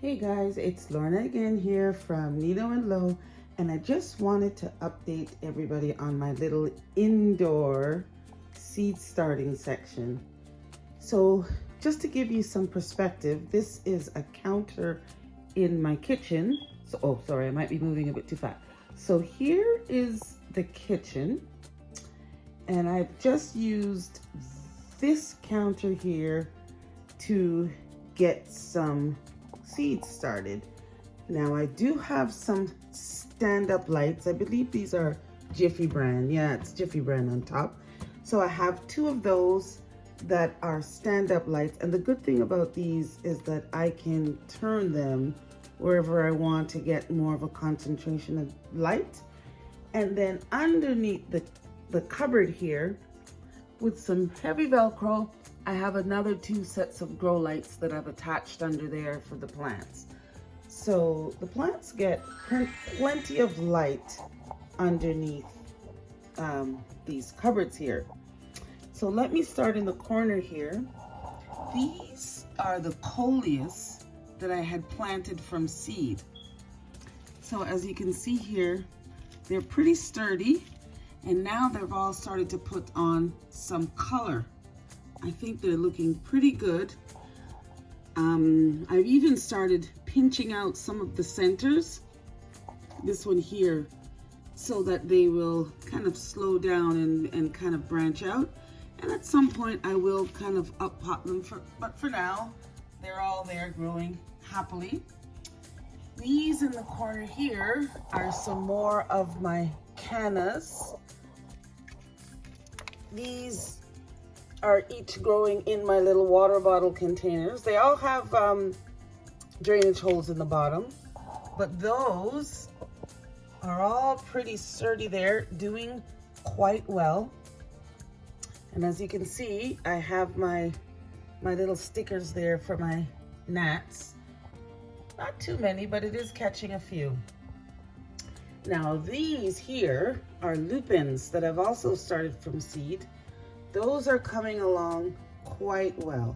Hey guys, it's Lorna again here from Nino and Lo, and I just wanted to update everybody on my little indoor seed starting section. So just to give you some perspective, this is a counter in my kitchen. So, oh, sorry, I might be moving a bit too fast. So here is the kitchen, and I've just used this counter here to get some seeds started. Now I do have some stand-up lights. I believe these are Jiffy brand. Yeah, it's Jiffy brand on top. So I have two of those that are stand-up lights, and the good thing about these is that I can turn them wherever I want to get more of a concentration of light. And then underneath the cupboard here, with some heavy Velcro, I have another two sets of grow lights that I've attached under there for the plants. So the plants get plenty of light underneath these cupboards here. So let me start in the corner here. These are the Coleus that I had planted from seed. So as you can see here, they're pretty sturdy, and now they've all started to put on some color. I think they're looking pretty good. I've even started pinching out some of the centers, this one here, so that they will kind of slow down and kind of branch out. And at some point I will kind of up pot them, but for now, they're all there growing happily. These in the corner here are some more of my cannas. These are each growing in my little water bottle containers. They all have drainage holes in the bottom, but those are all pretty sturdy there, doing quite well. And as you can see, I have my little stickers there for my gnats. Not too many, but it is catching a few. Now these here are lupins that I've also started from seed. Those are coming along quite well.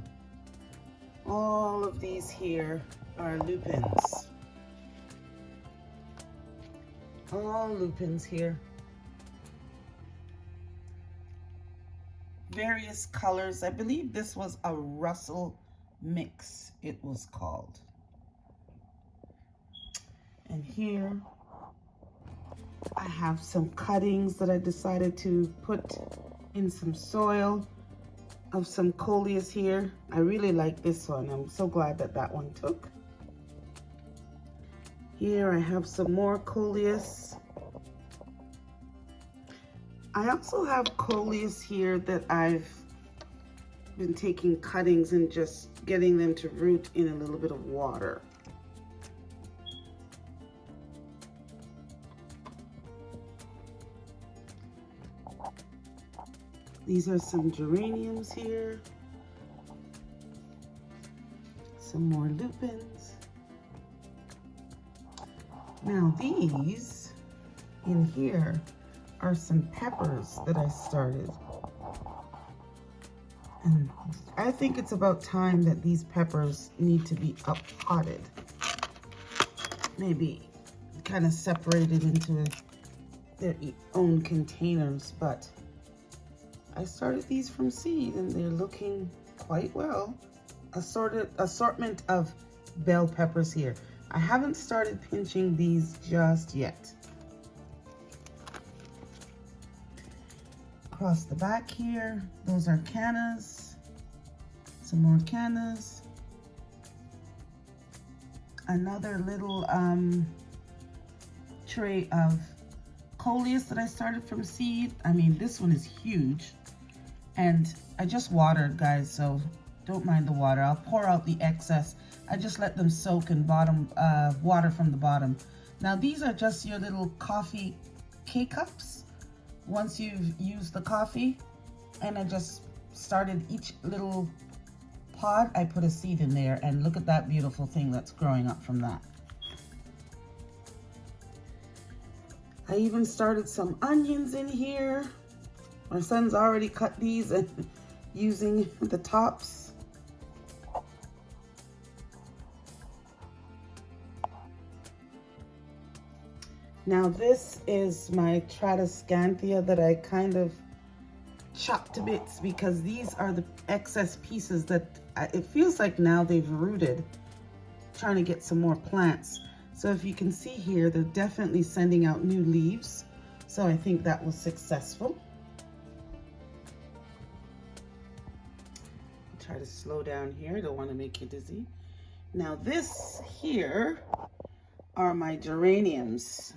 All of these here are lupins. All lupins here. Various colors. I believe this was a Russell mix, it was called. And here I have some cuttings that I decided to put in some soil of some Coleus here. I really like this one. I'm so glad that that one took. Here I have some more Coleus. I also have Coleus here that I've been taking cuttings and just getting them to root in a little bit of water. These are some geraniums here. Some more lupins. Now these in here are some peppers that I started. And I think it's about time that these peppers need to be up potted. Maybe kind of separated into their own containers, but I started these from seed and they're looking quite well. Assortment of bell peppers here. I haven't started pinching these just yet. Across the back here, those are cannas. Some more cannas. Another little tray of Coleus that I started from seed. I mean, this one is huge. And I just watered, guys, so don't mind the water. I'll pour out the excess. I just let them soak in water from the bottom. Now these are just your little coffee K-cups. Once you've used the coffee, and I just started each little pod, I put a seed in there, and look at that beautiful thing that's growing up from that. I even started some onions in here. My son's already cut these and using the tops. Now this is my Tradescantia that I kind of chopped to bits because these are the excess pieces that it feels like now they've rooted, trying to get some more plants. So if you can see here, they're definitely sending out new leaves. So I think that was successful. Try to slow down here. I don't want to make you dizzy. Now this here are my geraniums.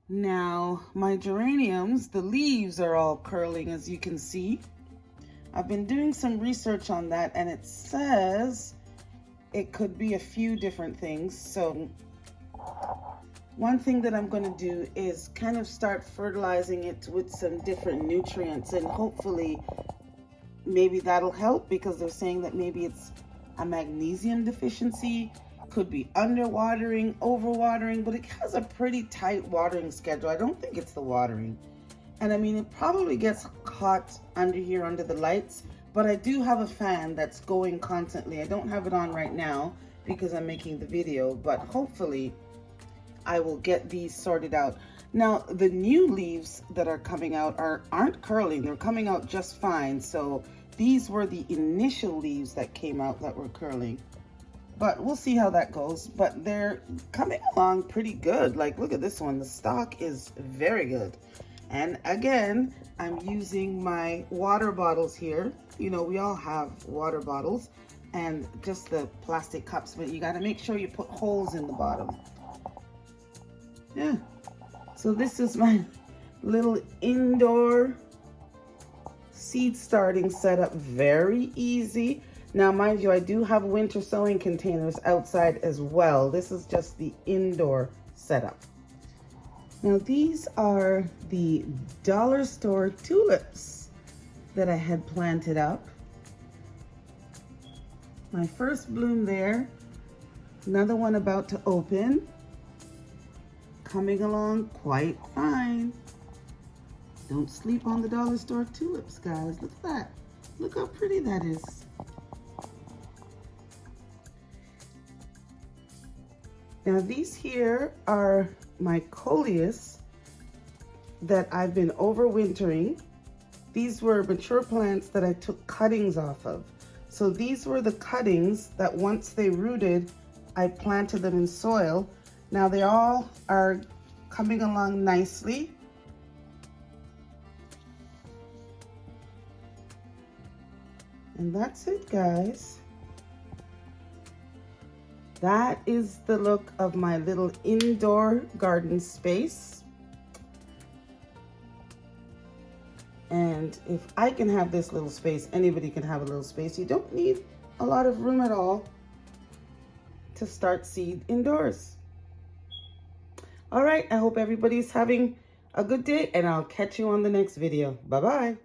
Now my geraniums, the leaves are all curling, as you can see. I've been doing some research on that, and it says it could be a few different things. So one thing that I'm going to do is kind of start fertilizing it with some different nutrients, and hopefully maybe that'll help, because they're saying that maybe it's a magnesium deficiency. Could be underwatering, overwatering, but it has a pretty tight watering schedule. I don't think it's the watering. And I mean, it probably gets hot under here under the lights, but I do have a fan that's going constantly. I don't have it on right now because I'm making the video, but hopefully I will get these sorted out. Now, the new leaves that are coming out aren't curling. They're coming out just fine. So these were the initial leaves that came out that were curling. But we'll see how that goes. But they're coming along pretty good. Like, look at this one. The stalk is very good. And again, I'm using my water bottles here. You know, we all have water bottles and just the plastic cups, but you got to make sure you put holes in the bottom. Yeah. So this is my little indoor seed starting setup. Very easy. Now, mind you, I do have winter sowing containers outside as well. This is just the indoor setup. Now, these are the dollar store tulips that I had planted up. My first bloom there. Another one about to open. Coming along quite fine. Don't sleep on the dollar store tulips, guys. Look at that. Look how pretty that is. Now these here are my Coleus that I've been overwintering. These were mature plants that I took cuttings off of. So these were the cuttings that once they rooted, I planted them in soil. Now they all are coming along nicely. And that's it, guys. That is the look of my little indoor garden space. And if I can have this little space, anybody can have a little space. You don't need a lot of room at all to start seed indoors. All right, I hope everybody's having a good day, and I'll catch you on the next video. Bye-bye.